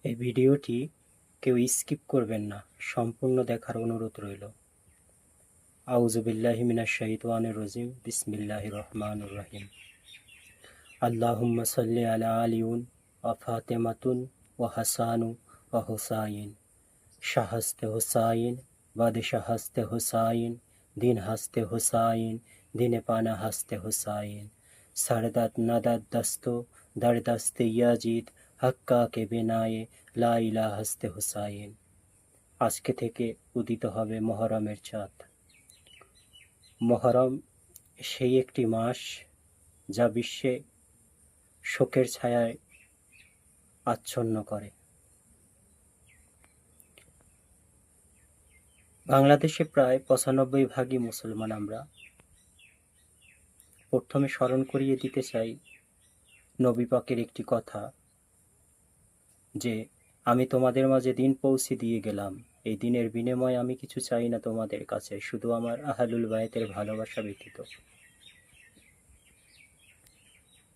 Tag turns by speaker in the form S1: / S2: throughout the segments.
S1: এই ভিডিওটি কেউ স্কিপ করবেন না, সম্পূর্ণ দেখার অনুরোধ রইল। আউযু বিল্লাহি মিনাশ শাইতানির রাজিম। বিসমিল্লাহির রহমানির রহিম। আল্লাহুম্মা সাল্লি আলা আলিউন ওয়া ফাতিমাতুন ওয়া হাসানু ওয়া হুসাইন। শাহস্তে হুসাইন বাদে শাহস্তে হুসাইন, দিন হাসতে হুসাইন, দিনে পানা হাসতে হুসাইন। সারদাত নাদাত দস্ত দরদস্তে ইয়াজিদ, হাক্কা কে বেনায়ে লা ইলাহা হাসতে হুসাইন। আজকে থেকে উদিত হবে মহরমের চাঁদ। মহরম সেই একটি মাস যা বিশ্বে শোকের ছায়ায় আচ্ছন্ন করে। বাংলাদেশে প্রায় ৯৫% মুসলমান আমরা। প্রথমে স্মরণ করিয়ে দিতে চাই নবী পাকের একটি কথা, যে আমি তোমাদের মাঝে দিন পৌঁছে দিয়ে গেলাম, এই দিনের বিনিময়ে আমি কিছু চাই না তোমাদের কাছে, শুধু আমার আহলুল বায়তের ভালোবাসা ব্যতীত।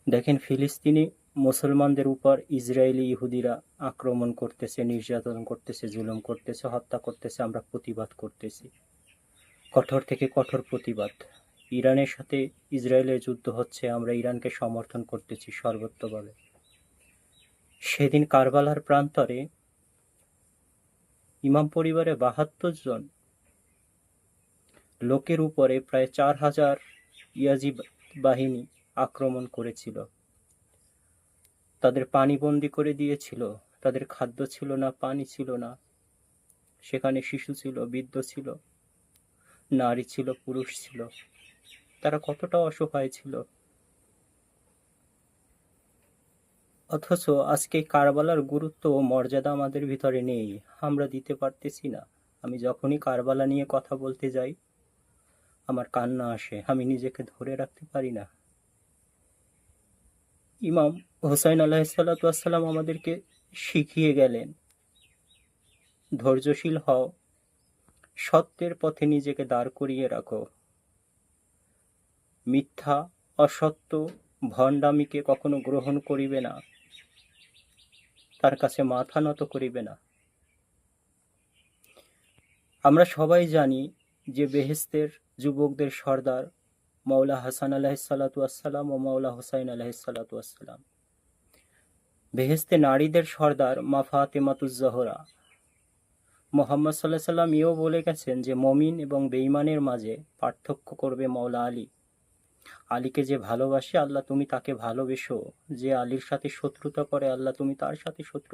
S1: দেখেন, ফিলিস্তিনি মুসলমানদের উপর ইসরায়েলি ইহুদিরা আক্রমণ করতেছে, নির্যাতন করতেছে, জুলুম করতেছে, হত্যা করতেছে, আমরা প্রতিবাদ করতেছি, কঠোর থেকে কঠোর প্রতিবাদ। ইরানের সাথে ইসরায়েলের যুদ্ধ হচ্ছে, আমরা ইরানকে সমর্থন করতেছি সর্বত্রভাবে। সেদিন কারবালার প্রান্তরে ইমাম পরিবারে ৭২ জন লোকের উপরে প্রায় ৪,০০০ ইয়াজি বাহিনী আক্রমণ করেছিল। তাদের পানিবন্দী করে দিয়েছিল, তাদের খাদ্য ছিল না, পানি ছিল না। সেখানে শিশু ছিল, বৃদ্ধ ছিল, নারী ছিল, পুরুষ ছিল। তারা কতটা অসহায় ছিল। অথচ আজকে কারবালার গুরুত্ব ও মর্যাদা আমাদের ভিতরে নেই, আমরা দিতে পারতেছি না। আমি যখনই কারবালা নিয়ে কথা বলতে যাই, আমার কান্না আসে, আমি নিজেকে ধরে রাখতে পারি না। ইমাম হুসাইন আলাইহিসসালাম আমাদেরকে শিখিয়ে গেলেন, ধৈর্যশীল হও, সত্যের পথে নিজেকে দাঁড় করিয়ে রাখো, মিথ্যা, অসত্য, ভণ্ডামিকে কখনো গ্রহণ করিবে না, তার কাছে মাথা নত করিবে না। আমরা সবাই জানি যে বেহেশতের যুবকদের সর্দার মাওলা হাসান আলাইহিসসালাম ও মাওলা হুসাইন আলাইহিসসালাম। বেহেশতে নারীদের সর্দার মা ফাতেমাতুজ জোহরা। মুহাম্মদ সাল্লাল্লাহু আলাইহি ওয়াসাল্লাম এও বলে গেছেন যে মমিন এবং বেঈমানের মাঝে পার্থক্য করবে মাওলা আলী। আলীকে যে ভালোবাসে, আল্লাহ তুমি তাকে ভালোবেসো। যে আলীর সাথে শত্রুতা করে, আল্লাহ তুমি তার সাথে শত্রুতা